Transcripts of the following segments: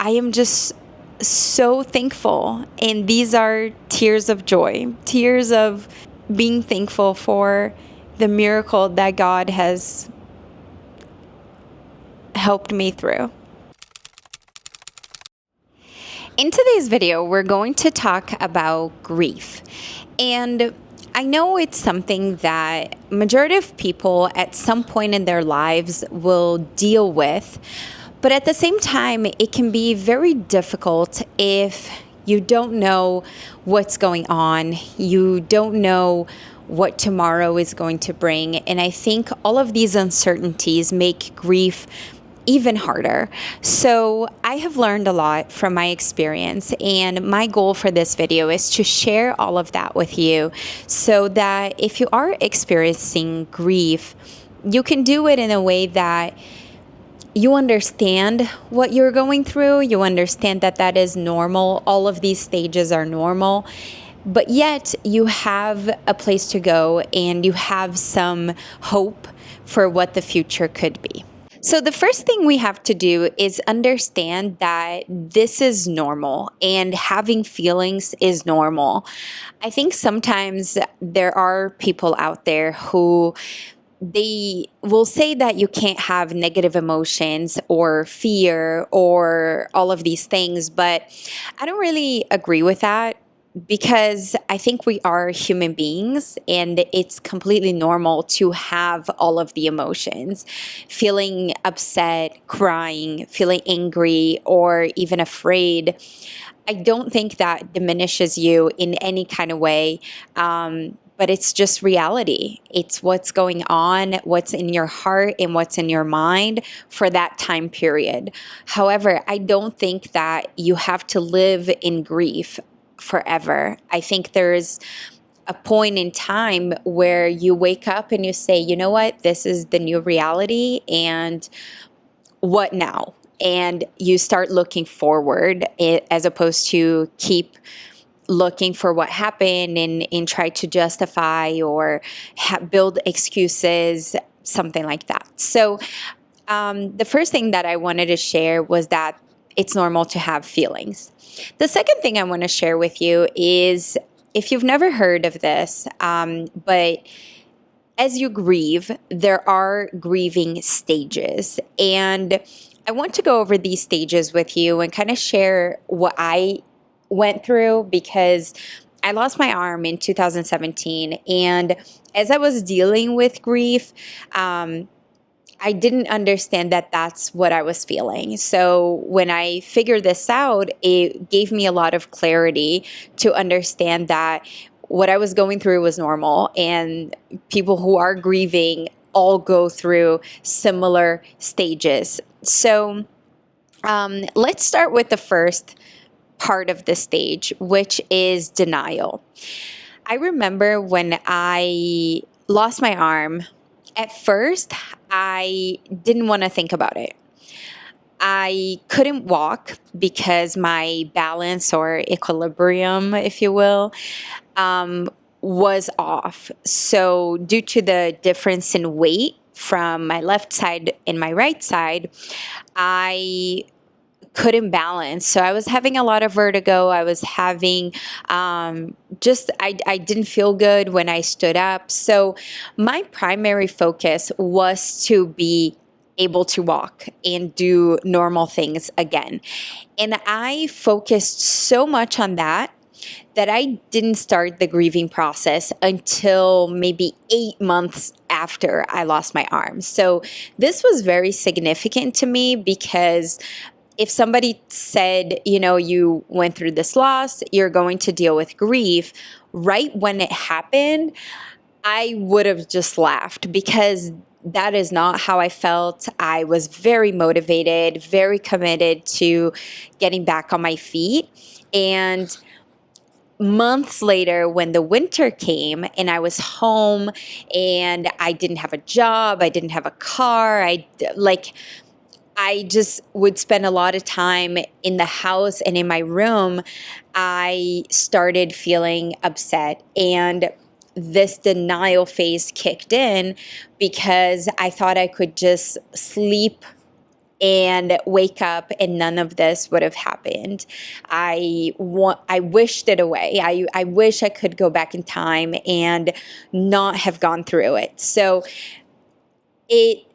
I am just so thankful. And these are tears of joy, tears of being thankful for the miracle that God has helped me through. In today's video, we're going to talk about grief. And I know it's something that majority of people at some point in their lives will deal with, but at the same time, it can be very difficult if you don't know what's going on, you don't know what tomorrow is going to bring. And I think all of these uncertainties make grief even harder. So I have learned a lot from my experience, and my goal for this video is to share all of that with you so that if you are experiencing grief, you can do it in a way that you understand what you're going through, you understand that that is normal, all of these stages are normal, but yet you have a place to go and you have some hope for what the future could be. So the first thing we have to do is understand that this is normal and having feelings is normal. I think sometimes there are people out there who they will say that you can't have negative emotions or fear or all of these things, but I don't really agree with that. Because I think we are human beings and it's completely normal to have all of the emotions, feeling upset, crying, feeling angry, or even afraid. I don't think that diminishes you in any kind of way. But it's just reality. It's what's going on, what's in your heart and what's in your mind for that time period. However, I don't think that you have to live in grief forever. I think there's a point in time where you wake up and you say, you know what, this is the new reality and what now? And you start looking forward as opposed to keep looking for what happened and try to justify or build excuses, something like that. So the first thing that I wanted to share was that it's normal to have feelings. The second thing I want to share with you is, if you've never heard of this, but as you grieve, there are grieving stages. And I want to go over these stages with you and kind of share what I went through, because I lost my arm in 2017. And as I was dealing with grief, I didn't understand that that's what I was feeling. So when I figured this out, it gave me a lot of clarity to understand that what I was going through was normal, and people who are grieving all go through similar stages. So let's start with the first part of the stage, which is denial. I remember when I lost my arm, at first, I didn't want to think about it. I couldn't walk because my balance or equilibrium, if you will, was off. So due to the difference in weight from my left side and my right side, I couldn't balance. So I was having a lot of vertigo. I was having I didn't feel good when I stood up. So my primary focus was to be able to walk and do normal things again. And I focused so much on that I didn't start the grieving process until maybe 8 months after I lost my arm. So this was very significant to me, because if somebody said, you know, you went through this loss, you're going to deal with grief, right when it happened, I would have just laughed, because that is not how I felt. I was very motivated, very committed to getting back on my feet. And months later, when the winter came and I was home and I didn't have a job, I didn't have a car, I just would spend a lot of time in the house and in my room, I started feeling upset. And this denial phase kicked in, because I thought I could just sleep and wake up and none of this would have happened. I wished it away. I wish I could go back in time and not have gone through it. So it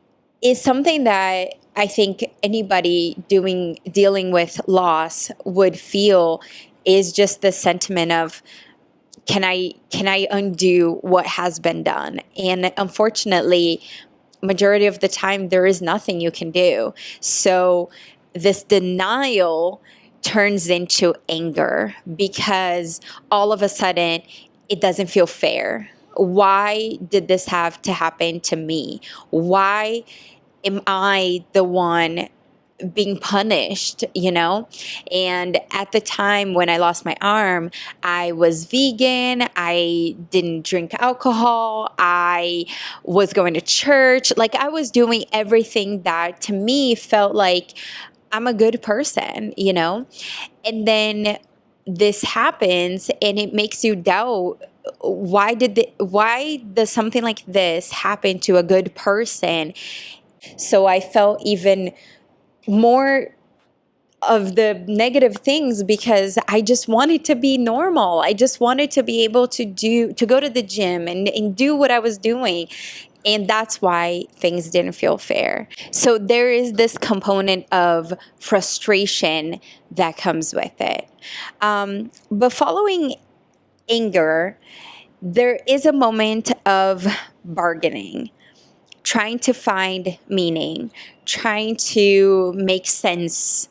is something that I think anybody dealing with loss would feel, is just the sentiment of, can I undo what has been done? And unfortunately, majority of the time there is nothing you can do. So this denial turns into anger because all of a sudden it doesn't feel fair. Why did this have to happen to me? Why am I the one being punished, you know? And at the time when I lost my arm, I was vegan. I didn't drink alcohol. I was going to church. Like, I was doing everything that to me felt like I'm a good person, you know? And then this happens and it makes you doubt, why does something like this happen to a good person? So I felt even more of the negative things because I just wanted to be normal. I just wanted to be able to go to the gym and do what I was doing. And that's why things didn't feel fair. So there is this component of frustration that comes with it. But following anger, there is a moment of bargaining, trying to find meaning, trying to make sense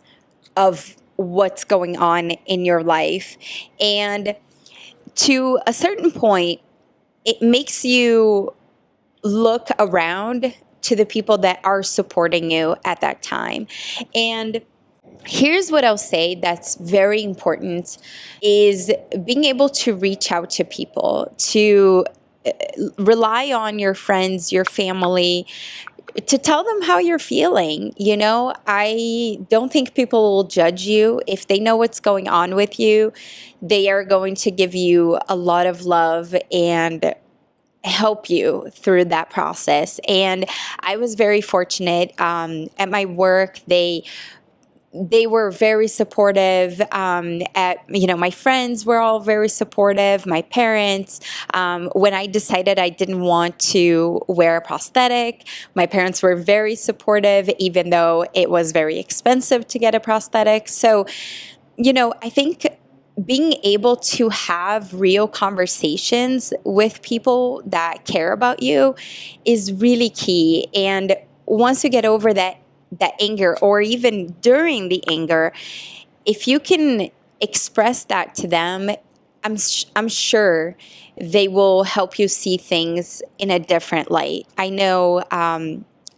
of what's going on in your life. And to a certain point, it makes you look around to the people that are supporting you at that time. And here's what I'll say that's very important is being able to reach out to people, to rely on your friends, your family, to tell them how you're feeling. You know, I don't think people will judge you. If they know what's going on with you, they are going to give you a lot of love and help you through that process. And I was very fortunate at my work. They were very supportive. My friends were all very supportive. My parents, when I decided I didn't want to wear a prosthetic, my parents were very supportive, even though it was very expensive to get a prosthetic. So, I think being able to have real conversations with people that care about you is really key. And once you get over that anger, or even during the anger, if you can express that to them, I'm sure they will help you see things in a different light. I know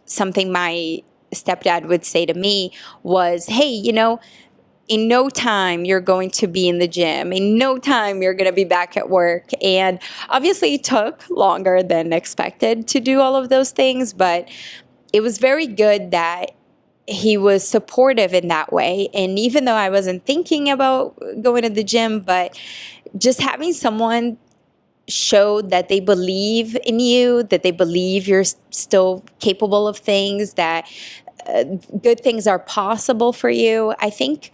something my stepdad would say to me was, hey, in no time you're going to be in the gym. In no time you're going to be back at work. And obviously it took longer than expected to do all of those things, but it was very good that he was supportive in that way. And even though I wasn't thinking about going to the gym, but just having someone show that they believe in you, that they believe you're still capable of things, that good things are possible for you, I think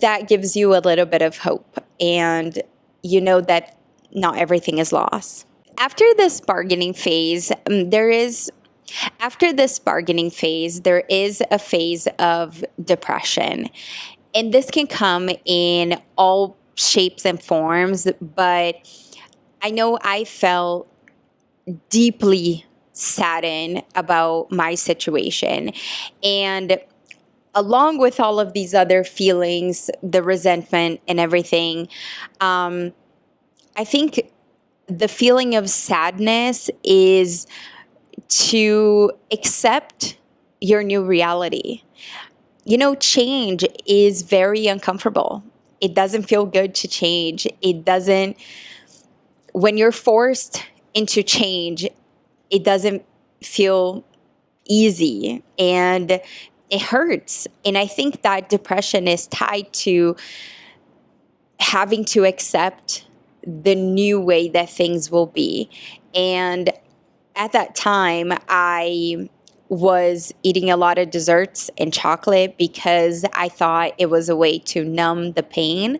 that gives you a little bit of hope, and you know that not everything is lost. After this bargaining phase, there is a phase of depression. And this can come in all shapes and forms, but I know I felt deeply saddened about my situation. And along with all of these other feelings, the resentment and everything, I think the feeling of sadness is to accept your new reality. Change is very uncomfortable. It doesn't feel good to change. When you're forced into change, it doesn't feel easy and it hurts. And I think that depression is tied to having to accept the new way that things will be. And at that time, I was eating a lot of desserts and chocolate because I thought it was a way to numb the pain,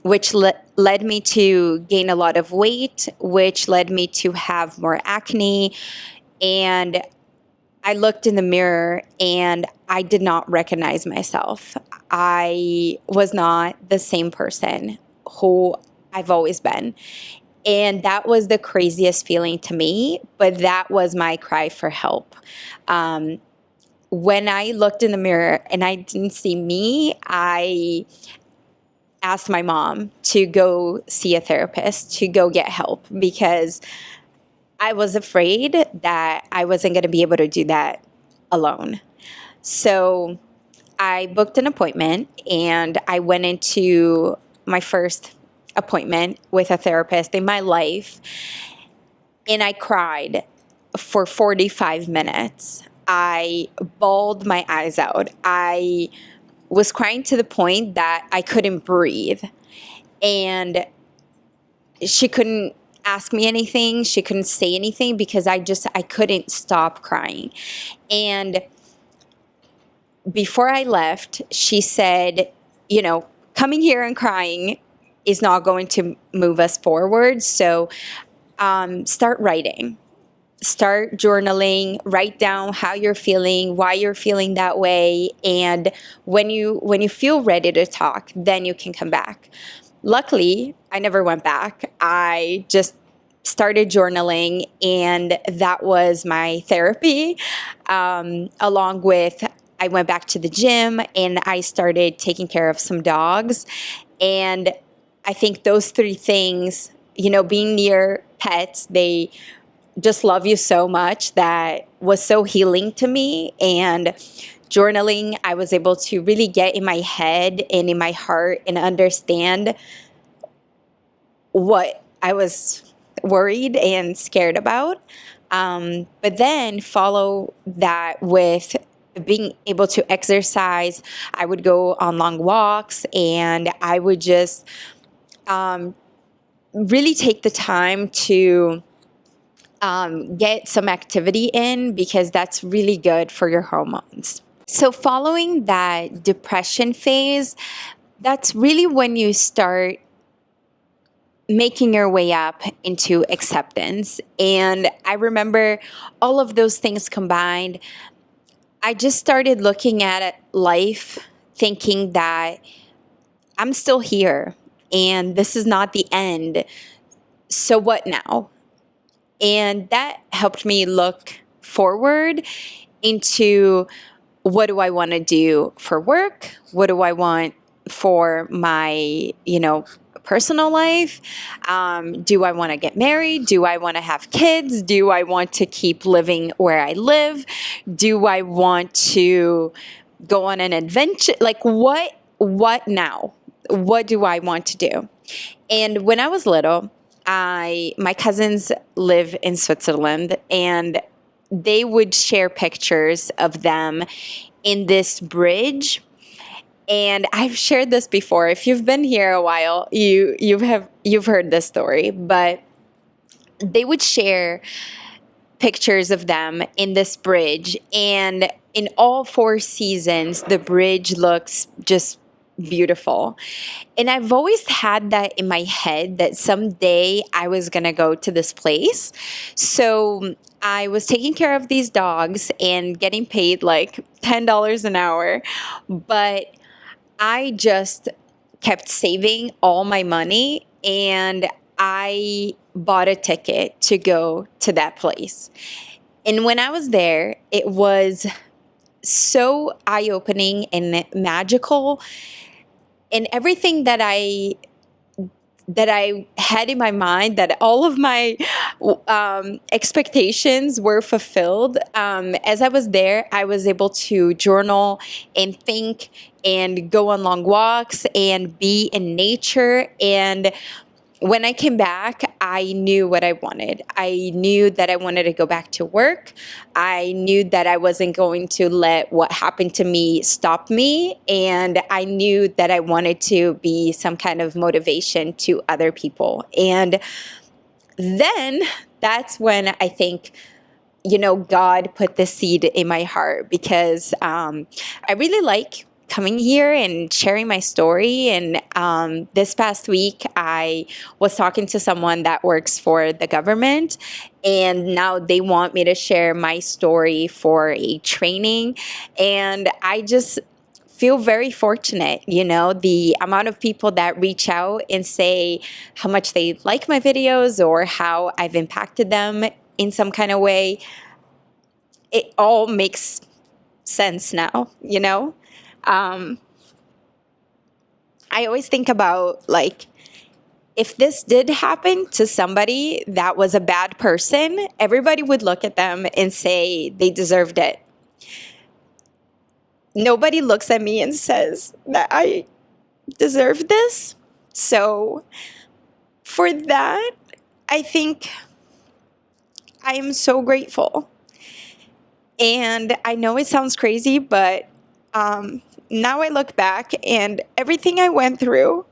which led me to gain a lot of weight, which led me to have more acne. And I looked in the mirror and I did not recognize myself. I was not the same person who I've always been. And that was the craziest feeling to me, but that was my cry for help. When I looked in the mirror and I didn't see me, I asked my mom to go see a therapist, to go get help, because I was afraid that I wasn't going to be able to do that alone. So I booked an appointment and I went into my first appointment with a therapist in my life, and I cried for 45 minutes. I bawled my eyes out. I was crying to the point that I couldn't breathe. And she couldn't ask me anything. She couldn't say anything because I couldn't stop crying. And before I left, she said, coming here and crying is not going to move us forward. So start writing. Start journaling, write down how you're feeling, why you're feeling that way, and when you feel ready to talk, then you can come back. Luckily, I never went back. I just started journaling, and that was my therapy. Along with, I went back to the gym and I started taking care of some dogs. And I think those three things, being near pets, they just love you so much, that was so healing to me. And journaling, I was able to really get in my head and in my heart and understand what I was worried and scared about. But then follow that with being able to exercise. I would go on long walks and I would just really take the time to get some activity in, because that's really good for your hormones. So following that depression phase, that's really when you start making your way up into acceptance. And I remember all of those things combined. I just started looking at life thinking that I'm still here and this is not the end. So what now? And that helped me look forward into, what do I want to do for work? What do I want for my, personal life? Do I want to get married? Do I want to have kids? Do I want to keep living where I live? Do I want to go on an adventure? Like what now? What do I want to do? And when I was little, my cousins live in Switzerland, and they would share pictures of them in this bridge. And I've shared this before. If you've been here a while, you've heard this story, but they would share pictures of them in this bridge, and in all 4 seasons, the bridge looks just beautiful. And I've always had that in my head that someday I was going to go to this place. So I was taking care of these dogs and getting paid like $10 an hour. But I just kept saving all my money, and I bought a ticket to go to that place. And when I was there, it was so eye-opening and magical. And everything that I had in my mind, that all of my expectations were fulfilled. As I was there, I was able to journal and think and go on long walks and be in nature. And when I came back, I knew what I wanted. I knew that I wanted to go back to work. I knew that I wasn't going to let what happened to me stop me. And I knew that I wanted to be some kind of motivation to other people. And then that's when I think God put the seed in my heart, because I really like coming here and sharing my story. And this past week, I was talking to someone that works for the government, and now they want me to share my story for a training. And I just feel very fortunate, the amount of people that reach out and say how much they like my videos or how I've impacted them in some kind of way. It all makes sense now. I always think about, like, if this did happen to somebody that was a bad person, everybody would look at them and say they deserved it. Nobody looks at me and says that I deserve this. So for that, I think I am so grateful. And I know it sounds crazy, but now I look back and everything I went through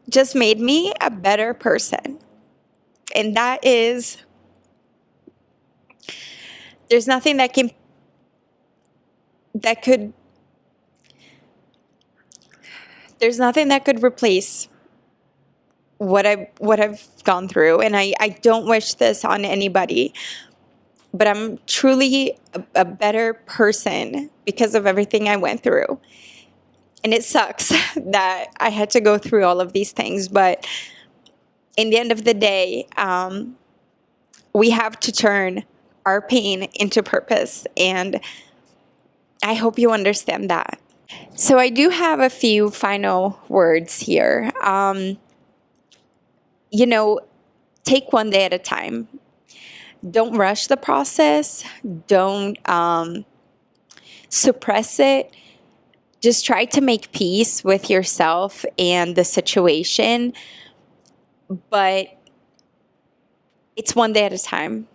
just made me a better person. And that is, there's nothing that could replace what I've gone through. And I don't wish this on anybody, but I'm truly a better person because of everything I went through. And it sucks that I had to go through all of these things, but in the end of the day, we have to turn our pain into purpose, and I hope you understand that. So I do have a few final words here. Take one day at a time. Don't rush the process. Don't suppress it. Just try to make peace with yourself and the situation. But it's one day at a time.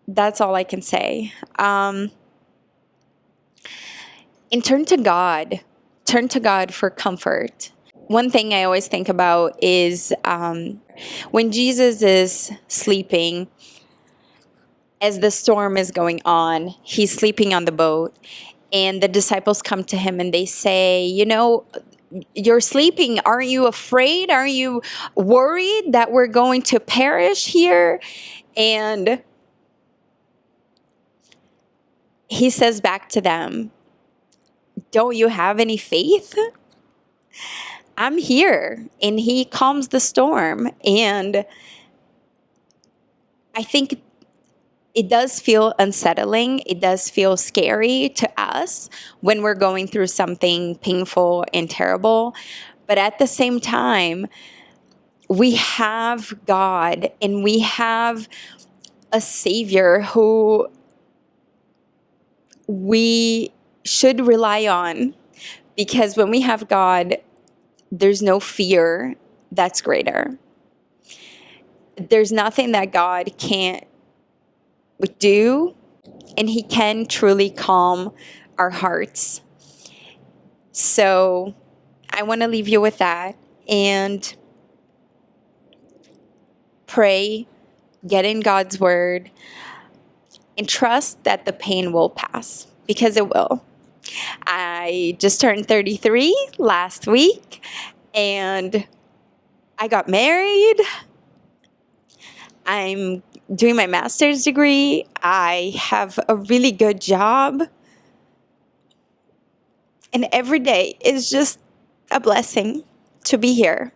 That's all I can say. And turn to God. Turn to God for comfort. One thing I always think about is when Jesus is sleeping, as the storm is going on, he's sleeping on the boat, and the disciples come to him and they say, you're sleeping. Aren't you afraid? Aren't you worried that we're going to perish here? And he says back to them, don't you have any faith? I'm here. And he calms the storm. And I think it does feel unsettling. It does feel scary to us when we're going through something painful and terrible. But at the same time, we have God and we have a Savior who we should rely on, because when we have God, there's no fear that's greater. There's nothing that God can't do, and he can truly calm our hearts. So I want to leave you with that, and pray, get in God's word, and trust that the pain will pass, because it will. I just turned 33 last week, and I got married. I'm doing my master's degree. I have a really good job. And every day is just a blessing to be here.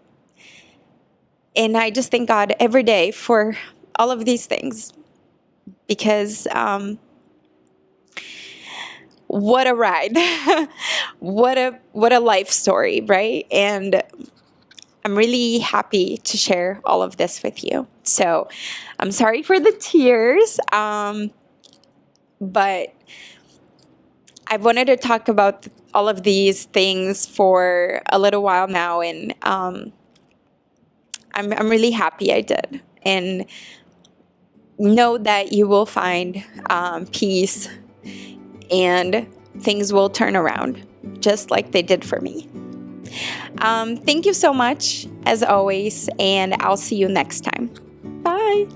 And I just thank God every day for all of these things, because what a ride. what a life story, right? And I'm really happy to share all of this with you. So I'm sorry for the tears, but I've wanted to talk about all of these things for a little while now, and I'm really happy I did. And know that you will find peace, and things will turn around just like they did for me. Thank you so much, as always, and I'll see you next time. Bye.